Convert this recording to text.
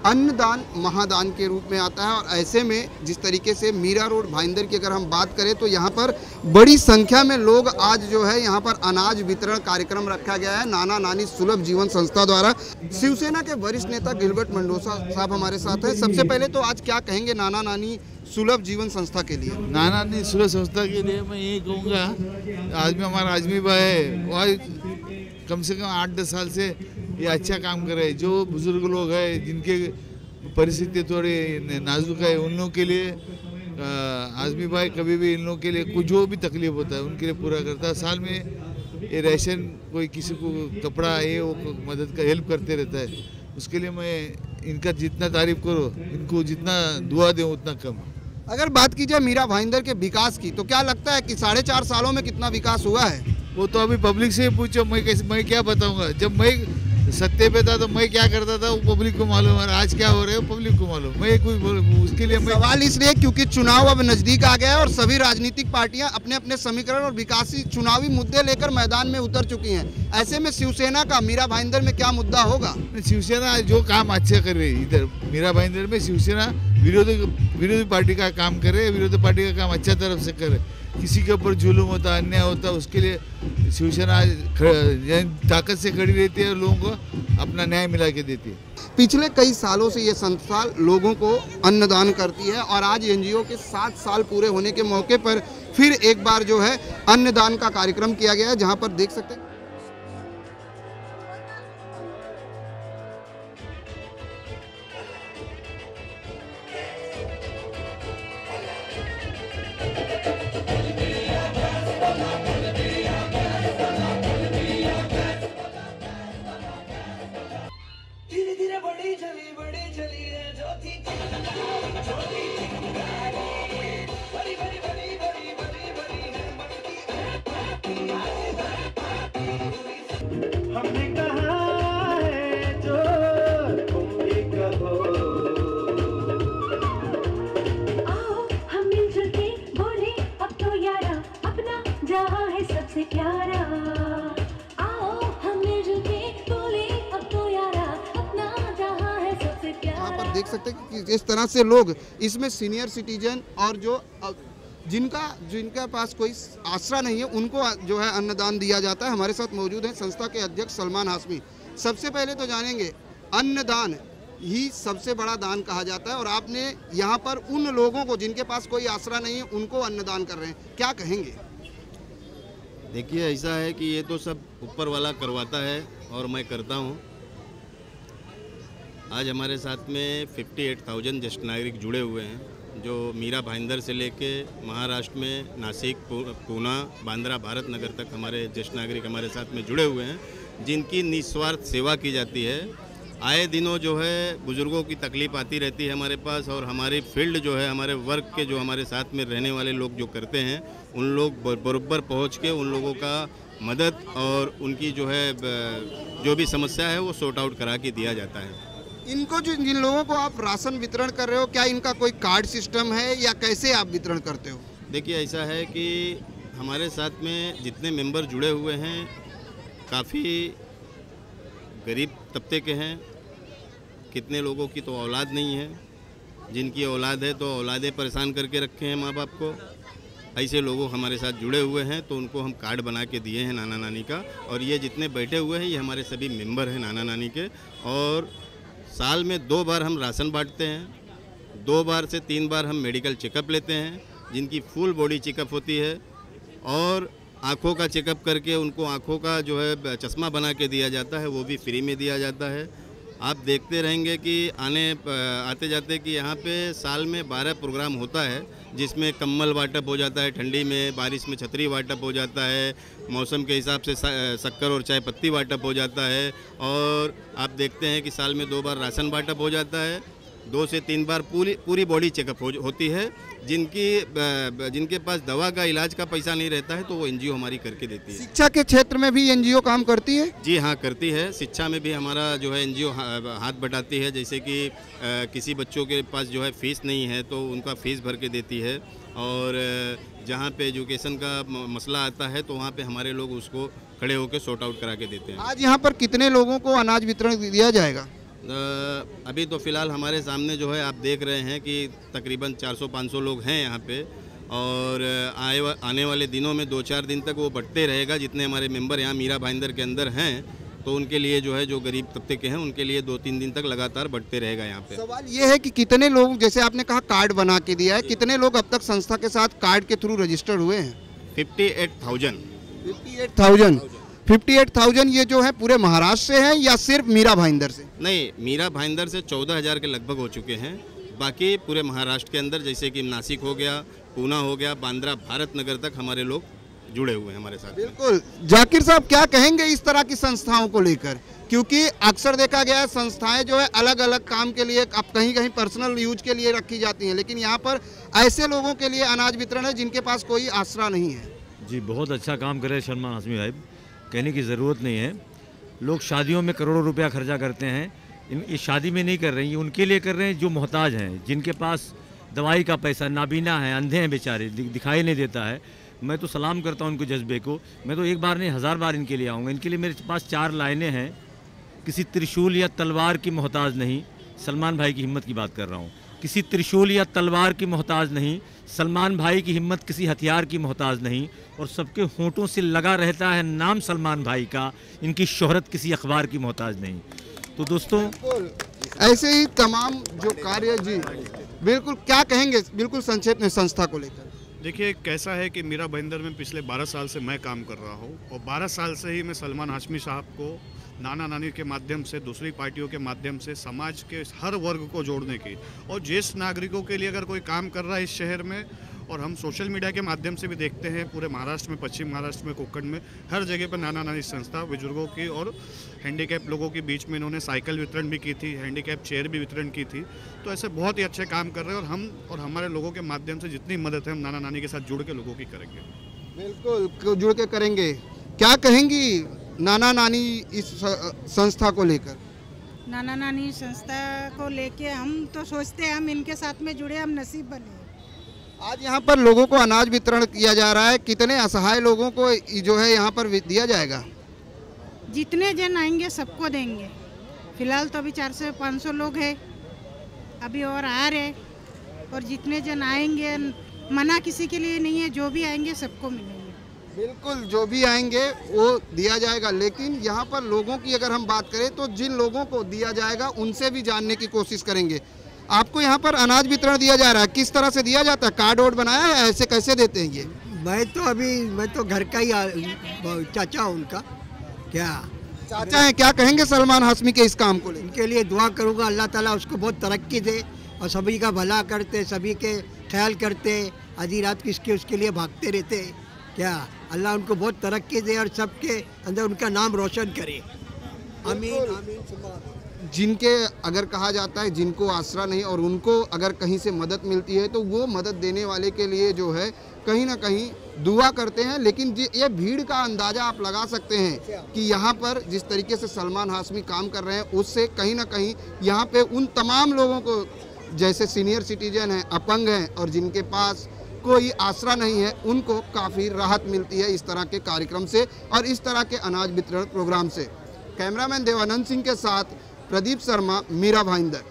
अन्नदान महादान के रूप में आता है। और ऐसे में जिस तरीके से मीरा रोड भाईंदर की अगर हम बात करें तो यहाँ पर बड़ी संख्या में लोग आज जो है यहाँ पर अनाज वितरण कार्यक्रम रखा गया है नाना नानी सुलभ जीवन संस्था द्वारा। शिवसेना के वरिष्ठ नेता गिलबर्ट मंडोसा साहब हमारे साथ हैं। सबसे पहले तो आज क्या कहेंगे नाना नानी सुलभ जीवन संस्था के लिए? नाना नानी सुलभ संस्था के लिए मैं यही कहूँगा, आदमी हमारा आजमी भाई है, वह कम से कम 8-10 साल से ये अच्छा काम कर रहे हैं। जो बुजुर्ग लोग हैं जिनके परिस्थिति थोड़ी नाजुक है, उन लोगों के लिए आजमी भाई कभी भी इन लोगों के लिए कुछ जो भी तकलीफ होता है उनके लिए पूरा करता है। साल में ये राशन कोई किसी को कपड़ा ये वो मदद का हेल्प करते रहता है। उसके लिए मैं इनका जितना तारीफ करो, इनको जितना दुआ दूँ उतना कम। अगर बात की जाए मीरा भाईंदर के विकास की तो क्या लगता है कि 4.5 सालों में कितना विकास हुआ है? वो तो अभी पब्लिक से पूछो, मैं क्या बताऊंगा। जब मैं सत्ते पे था तो मैं क्या करता था वो पब्लिक को मालूम है, आज क्या हो रहा है पब्लिक को मालूम। मैं कोई उसके लिए सवाल इसलिए क्योंकि चुनाव अब नजदीक आ गया है और सभी राजनीतिक पार्टियां अपने अपने समीकरण और विकासी चुनावी मुद्दे लेकर मैदान में उतर चुकी हैं। ऐसे में शिवसेना का मीरा भाईंदर में क्या मुद्दा होगा? शिवसेना जो काम अच्छा कर रही है इधर मीरा भाईंदर में, शिवसेना विरोधी पार्टी का काम करे, विरोधी पार्टी का काम अच्छा तरफ से करे। किसी के ऊपर जुलूम होता अन्याय होता उसके लिए शिवसेना ताकत से खड़ी रहती है और लोगों को अपना न्याय मिला के देती है। पिछले कई सालों से ये संस्था लोगों को अन्नदान करती है और आज एनजीओ के 7 साल पूरे होने के मौके पर फिर एक बार जो है अन्नदान का कार्यक्रम किया गया है, जहां पर देख सकते हैं सबसे प्यारा। आओ हम मिलके बोले अब तो यारा अपना जहां है सबसे प्यारा। यहाँ पर देख सकते हैं कि इस तरह से लोग इसमें सीनियर सिटीजन और जो जिनका पास कोई आसरा नहीं है उनको जो है अन्नदान दिया जाता है। हमारे साथ मौजूद हैं संस्था के अध्यक्ष सलमान हाशमी। सबसे पहले तो जानेंगे, अन्नदान ही सबसे बड़ा दान कहा जाता है और आपने यहाँ पर उन लोगों को जिनके पास कोई आसरा नहीं है उनको अन्नदान कर रहे हैं, क्या कहेंगे? देखिए, ऐसा है कि ये तो सब ऊपर वाला करवाता है और मैं करता हूँ। आज हमारे साथ में 58,000 ज्येष्ठ नागरिक जुड़े हुए हैं जो मीरा भाईंदर से लेके महाराष्ट्र में नासिक, पूना, बांद्रा, भारत नगर तक हमारे ज्येष्ठ नागरिक हमारे साथ में जुड़े हुए हैं, जिनकी निस्वार्थ सेवा की जाती है। आए दिनों जो है बुज़ुर्गों की तकलीफ़ आती रहती है हमारे पास, और हमारी फील्ड जो है हमारे वर्क के जो हमारे साथ में रहने वाले लोग जो करते हैं उन लोग बराबर पहुंच के उन लोगों का मदद और उनकी जो है जो भी समस्या है वो सॉर्ट आउट करा के दिया जाता है। इनको जो जिन लोगों को आप राशन वितरण कर रहे हो, क्या इनका कोई कार्ड सिस्टम है या कैसे आप वितरण करते हो? देखिए, ऐसा है कि हमारे साथ में जितने मेंबर जुड़े हुए हैं काफ़ी गरीब तबके के हैं। कितने लोगों की तो औलाद नहीं है, जिनकी औलाद है तो औलादें परेशान करके रखे हैं माँ बाप को। ऐसे लोग हमारे साथ जुड़े हुए हैं तो उनको हम कार्ड बना के दिए हैं नाना नानी का। और ये जितने बैठे हुए हैं ये हमारे सभी मेंबर हैं नाना नानी के। और साल में 2 बार हम राशन बांटते हैं, 2 बार से 3 बार हम मेडिकल चेकअप लेते हैं, जिनकी फुल बॉडी चेकअप होती है। और आँखों का चेकअप करके उनको आँखों का जो है चश्मा बना के दिया जाता है, वो भी फ्री में दिया जाता है। आप देखते रहेंगे कि आते जाते कि यहाँ पे साल में 12 प्रोग्राम होता है, जिसमें कम्बल वाटप हो जाता है, ठंडी में बारिश में छतरी वाटप हो जाता है, मौसम के हिसाब से शक्कर और चाय पत्ती वाटप हो जाता है। और आप देखते हैं कि साल में 2 बार राशन वाटप हो जाता है, 2 से 3 बार पूरी बॉडी चेकअप होती है। जिनके पास दवा का इलाज का पैसा नहीं रहता है तो वो एनजीओ हमारी करके देती है। शिक्षा के क्षेत्र में भी एनजीओ काम करती है? जी हाँ, करती है। शिक्षा में भी हमारा जो है एनजीओ हाथ बटाती है। जैसे कि किसी बच्चों के पास जो है फीस नहीं है तो उनका फीस भर के देती है। और जहाँ पे एजुकेशन का मसला आता है तो वहाँ पे हमारे लोग उसको खड़े होकर सॉर्ट आउट करा के देते हैं। आज यहाँ पर कितने लोगों को अनाज वितरण दिया जाएगा? अभी तो फ़िलहाल हमारे सामने जो है आप देख रहे हैं कि तकरीबन 400-500 लोग हैं यहाँ पे, और आने वाले दिनों में 2-4 दिन तक वो बढ़ते रहेगा। जितने हमारे मेंबर यहाँ मीरा भाईंदर के अंदर हैं, तो उनके लिए जो है, जो गरीब तबके के हैं, उनके लिए 2-3 दिन तक लगातार बढ़ते रहेगा यहाँ पे। सवाल ये है कि कितने लोग, जैसे आपने कहा कार्ड बना के दिया है, कितने लोग अब तक संस्था के साथ कार्ड के थ्रू रजिस्टर्ड हुए हैं? 58,000। 58,000 ये जो है पूरे महाराष्ट्र से है या सिर्फ मीरा भाईंदर से? नहीं, मीरा भाईंदर से 14,000 के लगभग हो चुके हैं। बाकी पूरे महाराष्ट्र के अंदर, जैसे कि नासिक हो गया, पूना हो गया, बांद्रा, भारत नगर तक हमारे लोग जुड़े हुए हैं हमारे साथ। बिल्कुल। जाकिर साहब, क्या कहेंगे इस तरह की संस्थाओं को लेकर? क्योंकि अक्सर देखा गया है संस्थाएं जो है अलग अलग काम के लिए, अब कहीं कहीं पर्सनल यूज के लिए रखी जाती हैं, लेकिन यहाँ पर ऐसे लोगों के लिए अनाज वितरण है जिनके पास कोई आसरा नहीं है। जी, बहुत अच्छा काम करे सलमान हाशमी भाई, कहने की ज़रूरत नहीं है। लोग शादियों में करोड़ों रुपया खर्चा करते हैं, इस शादी में नहीं कर रहे हैं, ये उनके लिए कर रहे हैं जो मोहताज हैं, जिनके पास दवाई का पैसा, नाबीना है, अंधे हैं बेचारे, दिखाई नहीं देता है। मैं तो सलाम करता हूं उनको जज्बे को। मैं तो एक बार नहीं 1000 बार इनके लिए आऊँगा। इनके लिए मेरे पास 4 लाइनें हैं। किसी त्रिशूल या तलवार की मोहताज नहीं, सलमान भाई की हिम्मत की बात कर रहा हूँ। किसी त्रिशूल या तलवार की मोहताज नहीं, सलमान भाई की हिम्मत किसी हथियार की मोहताज नहीं, और सबके होंठों से लगा रहता है नाम सलमान भाई का, इनकी शोहरत किसी अखबार की मोहताज नहीं। तो दोस्तों, ऐसे ही तमाम जो कार्य, जी बिल्कुल, क्या कहेंगे बिल्कुल संक्षेप में संस्था को लेकर? देखिए, कैसा है कि मीरा भाईंदर में पिछले 12 साल से मैं काम कर रहा हूँ, और 12 साल से ही मैं सलमान हाशमी साहब को नाना नानी के माध्यम से, दूसरी पार्टियों के माध्यम से समाज के हर वर्ग को जोड़ने की और ज्येष्ठ नागरिकों के लिए अगर कोई काम कर रहा है इस शहर में, और हम सोशल मीडिया के माध्यम से भी देखते हैं पूरे महाराष्ट्र में, पश्चिम महाराष्ट्र में, कोंकण में, हर जगह पर नाना नानी संस्था बुजुर्गों की और हैंडीकैप लोगों के बीच में इन्होंने साइकिल वितरण भी की थी, हैंडीकैप चेयर भी वितरण की थी। तो ऐसे बहुत ही अच्छे काम कर रहे हैं, और हम और हमारे लोगों के माध्यम से जितनी मदद है हम नाना नानी के साथ जुड़ के लोगों की करेंगे। बिल्कुल जुड़ के करेंगे। क्या कहेंगी नाना नानी इस संस्था को लेकर? नाना नानी संस्था को लेके हम तो सोचते हैं हम इनके साथ में जुड़े, हम नसीब बने। आज यहाँ पर लोगों को अनाज वितरण किया जा रहा है, कितने असहाय लोगों को जो है यहाँ पर दिया जाएगा? जितने जन आएंगे सबको देंगे। फिलहाल तो अभी 400-500 लोग हैं, अभी और आ रहे, और जितने जन आएंगे, मना किसी के लिए नहीं है, जो भी आएंगे सबको मिलेंगे। बिल्कुल, जो भी आएंगे वो दिया जाएगा। लेकिन यहाँ पर लोगों की अगर हम बात करें तो जिन लोगों को दिया जाएगा उनसे भी जानने की कोशिश करेंगे। आपको यहाँ पर अनाज वितरण दिया जा रहा है, किस तरह से दिया जाता है? कार्ड वोट बनाया है, ऐसे कैसे देते हैं ये? मैं तो घर का ही चाचा हूँ उनका। क्या चाचा हैं? क्या कहेंगे सलमान हाशमी के इस काम को लेकर? उनके लिए दुआ करूँगा, अल्लाह ताला उसको बहुत तरक्की दे, और सभी का भला करते, सभी के ख्याल करते, आधी रात किसके उसके लिए भागते रहते। क्या अल्लाह उनको बहुत तरक्की दे और सबके अंदर उनका नाम रोशन करे। आमीन आमीन। जिनके अगर कहा जाता है जिनको आसरा नहीं और उनको अगर कहीं से मदद मिलती है तो वो मदद देने वाले के लिए जो है कहीं ना कहीं दुआ करते हैं। लेकिन ये भीड़ का अंदाज़ा आप लगा सकते हैं कि यहाँ पर जिस तरीके से सलमान हाशमी काम कर रहे हैं उससे कहीं ना कहीं यहाँ पे उन तमाम लोगों को, जैसे सीनियर सिटीजन हैं, अपंग हैं और जिनके पास कोई आसरा नहीं है, उनको काफ़ी राहत मिलती है इस तरह के कार्यक्रम से और इस तरह के अनाज वितरण प्रोग्राम से। कैमरामैन देवानंद सिंह के साथ प्रदीप शर्मा, मीरा भाईंदर।